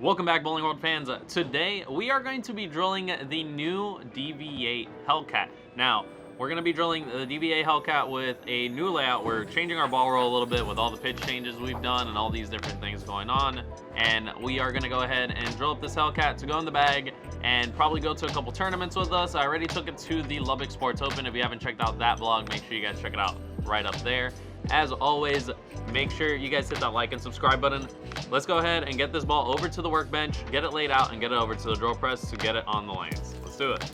Welcome back, Bowling World fans. Today we are going to be drilling the new DV8 Hellcat. Now, we're going to be drilling the DV8 Hellcat with a new layout. We're changing our ball roll a little bit with all the pitch changes we've done and all these different things going on. And we are going to go ahead and drill up this Hellcat to go in the bag and probably go to a couple tournaments with us. I already took it to the Lubbock Sports Open. If you haven't checked out that vlog, make sure you guys check it out right up there. As always, make sure you guys hit that like and subscribe button. Let's go ahead and get this ball over to the workbench, get it laid out, and get it over to the drill press to get it on the lanes. Let's do it.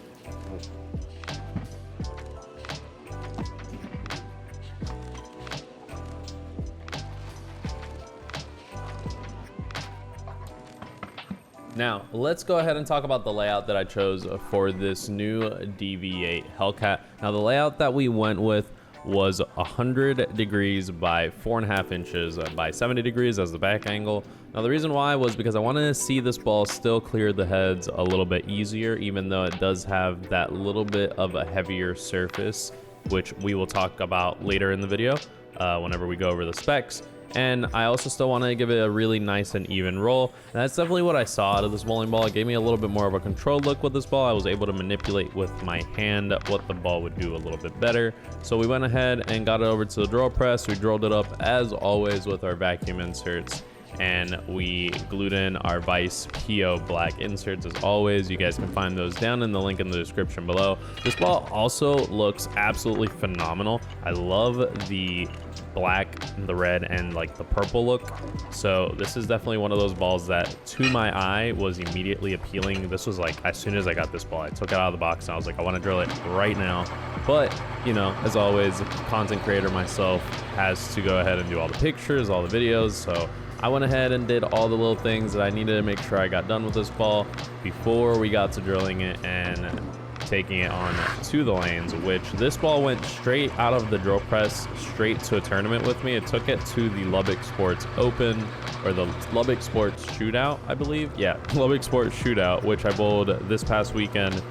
Now, let's go ahead and talk about the layout that I chose for this new DV8 Hellcat. Now, the layout that we went with was 100 degrees by 4.5 inches by 70 degrees as the back angle. Now, the reason why was because I wanted to see this ball still clear the heads a little bit easier, even though it does have that little bit of a heavier surface, which we will talk about later in the video whenever we go over the specs. And I also still want to give it a really nice and even roll. And that's definitely what I saw out of this bowling ball. It gave me a little bit more of a controlled look with this ball. I was able to manipulate with my hand what the ball would do a little bit better. So we went ahead and got it over to the drill press. We drilled it up as always with our vacuum inserts. And we glued in our Vice PO black inserts as always. You guys can find those down in the link in the description below. This ball also looks absolutely phenomenal. I love the black, the red, and like the purple look. So this is definitely one of those balls that to my eye was immediately appealing. This was like, as soon as I got this ball, I took it out of the box and I was like, I want to drill it right now. But, you know, as always, content creator myself has to go ahead and do all the pictures, all the videos. So I went ahead and did all the little things that I needed to make sure I got done with this ball before we got to drilling it and taking it on to the lanes, which this ball went straight out of the drill press straight to a tournament with me. It took it to the Lubbock Sports Open, or the Lubbock Sports Shootout, I believe. Yeah, Lubbock Sports Shootout, which I bowled this past weekend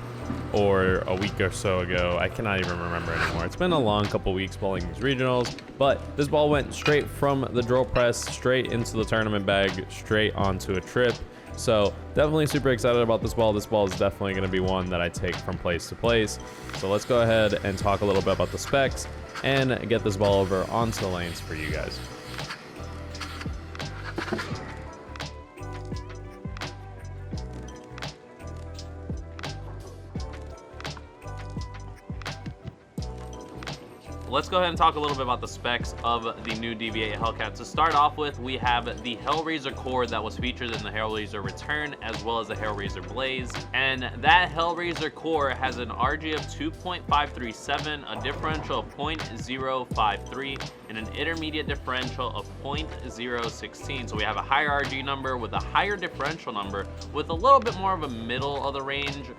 or a week or so ago. I cannot even remember anymore. It's been a long couple weeks bowling these regionals, but this ball went straight from the drill press straight into the tournament bag, straight onto a trip. So definitely super excited about this ball. This ball is definitely going to be one that I take from place to place. So let's go ahead and talk a little bit about the specs and get this ball over onto the lanes for you guys. Let's go ahead and talk a little bit about the specs of the new DV8 Hellcat. To start off with, we have the Hellraiser core that was featured in the Hellraiser Return, as well as the Hellraiser Blaze. And that Hellraiser core has an RG of 2.537, a differential of 0.053, and an intermediate differential of 0.016. So we have a higher RG number with a higher differential number with a little bit more of a middle of the range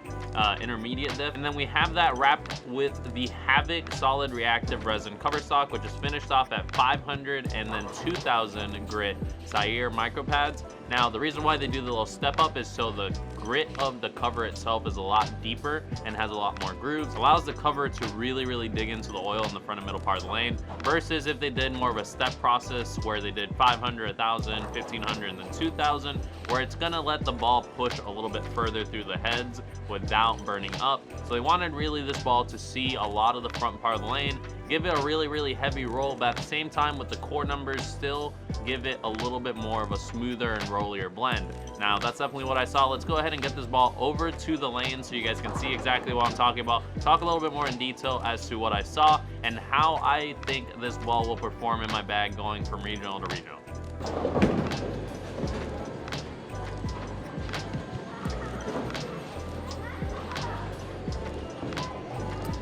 intermediate diff. And then we have that wrapped with the Havoc solid reactive resin cover stock, which is finished off at 500 and then 2000 grit Zaire micro pads. Now, the reason why they do the little step up is so the grit of the cover itself is a lot deeper and has a lot more grooves. Allows the cover to really dig into the oil in the front and middle part of the lane, versus if they did more of a step process where they did 500, 1000, 1500, and then 2000, where it's gonna let the ball push a little bit further through the heads without burning up. So they wanted really this ball to see a lot of the front part of the lane, give it a really heavy roll, but at the same time with the core numbers still give it a little bit more of a smoother and rollier blend. Now, that's definitely what I saw. Let's go ahead and get this ball over to the lane so you guys can see exactly what I'm talking about. Talk a little bit more in detail as to what I saw and how I think this ball will perform in my bag going from regional to regional.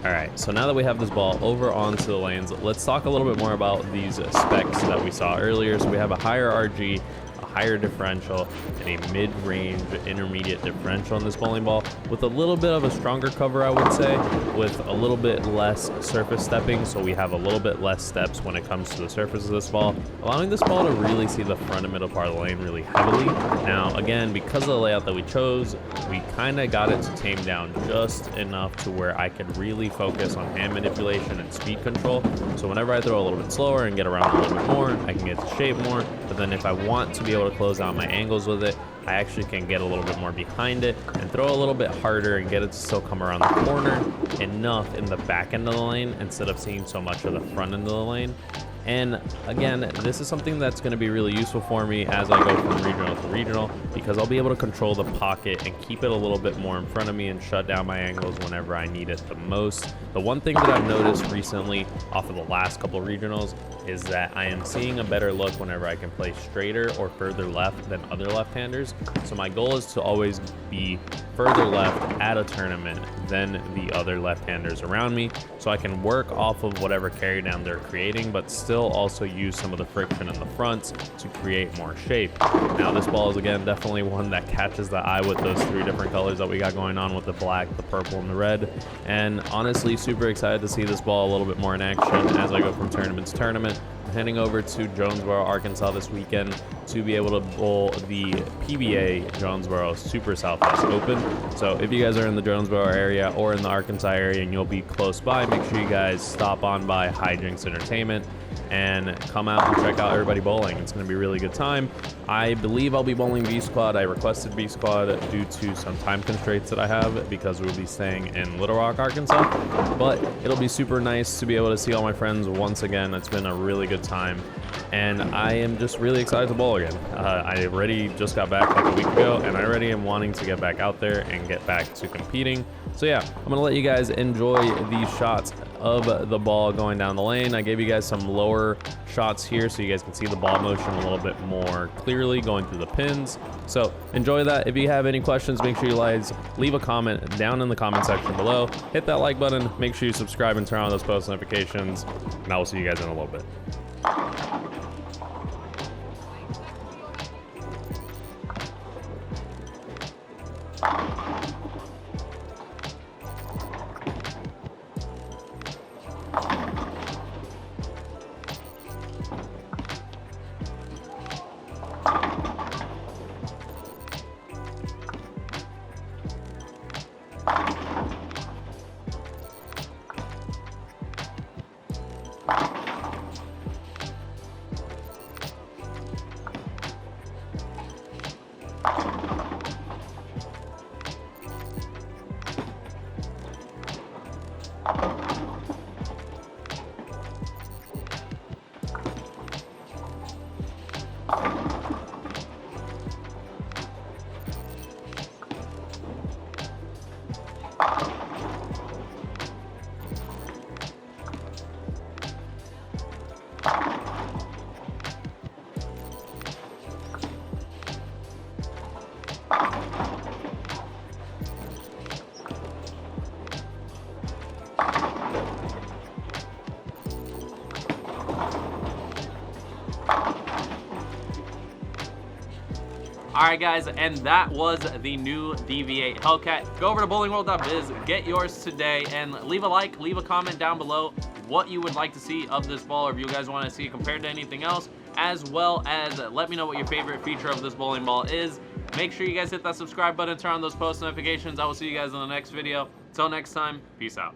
All right, so now that we have this ball over onto the lanes, let's talk a little bit more about these specs that we saw earlier. So we have a higher RG, a higher differential, and a mid-range intermediate differential on this bowling ball with a little bit of a stronger cover, I would say, with a little bit less surface stepping. So we have a little bit less steps when it comes to the surface of this ball, allowing this ball to really see the front and middle part of the lane really heavily. Now, again, because of the layout that we chose, we kind of got it to tame down just enough to where I could really focus on hand manipulation and speed control. So whenever I throw a little bit slower and get around a little bit more, I can get to shape more. But then if I want to be able to close out my angles with it, I actually can get a little bit more behind it and throw a little bit harder and get it to still come around the corner enough in the back end of the lane instead of seeing so much of the front end of the lane. And again, this is something that's going to be really useful for me as I go from regional to regional, because I'll be able to control the pocket and keep it a little bit more in front of me and shut down my angles whenever I need it the most. The one thing that I've noticed recently off of the last couple of regionals is that I am seeing a better look whenever I can play straighter or further left than other left-handers. So my goal is to always be further left at a tournament than the other left-handers around me, so I can work off of whatever carry down they're creating, but still also use some of the friction in the fronts to create more shape. Now this ball is again definitely one that catches the eye with those 3 different colors that we got going on with the black, the purple, and the red. And honestly, super excited to see this ball a little bit more in action as I go from tournament to tournament. I'm heading over to Jonesboro, Arkansas this weekend to be able to bowl the PBA Jonesboro Super Southwest Open. So if you guys are in the Jonesboro area or in the Arkansas area and you'll be close by, make sure you guys stop on by Hijinks Entertainment and come out and check out everybody bowling. It's going to be a really good time. I believe I'll be bowling B Squad. I requested B Squad due to some time constraints that I have because we'll be staying in Little Rock, Arkansas. But it'll be super nice to be able to see all my friends once again. It's been a really good time, and I am just really excited to bowl again. I already just got back like a week ago, and I already am wanting to get back out there and get back to competing. So yeah, I'm gonna let you guys enjoy these shots of the ball going down the lane. I gave you guys some lower shots here so you guys can see the ball motion a little bit more clearly going through the pins. So enjoy that. If you have any questions, make sure you guys leave a comment down in the comment section below. Hit that like button, make sure you subscribe and turn on those post notifications, and I will see you guys in a little bit. Alright guys, and that was the new DV8 Hellcat. Go over to bowlingworld.biz, get yours today, and leave a like, leave a comment down below what you would like to see of this ball, or if you guys want to see it compared to anything else, as well as let me know what your favorite feature of this bowling ball is. Make sure you guys hit that subscribe button, turn on those post notifications. I will see you guys in the next video. Until next time, peace out.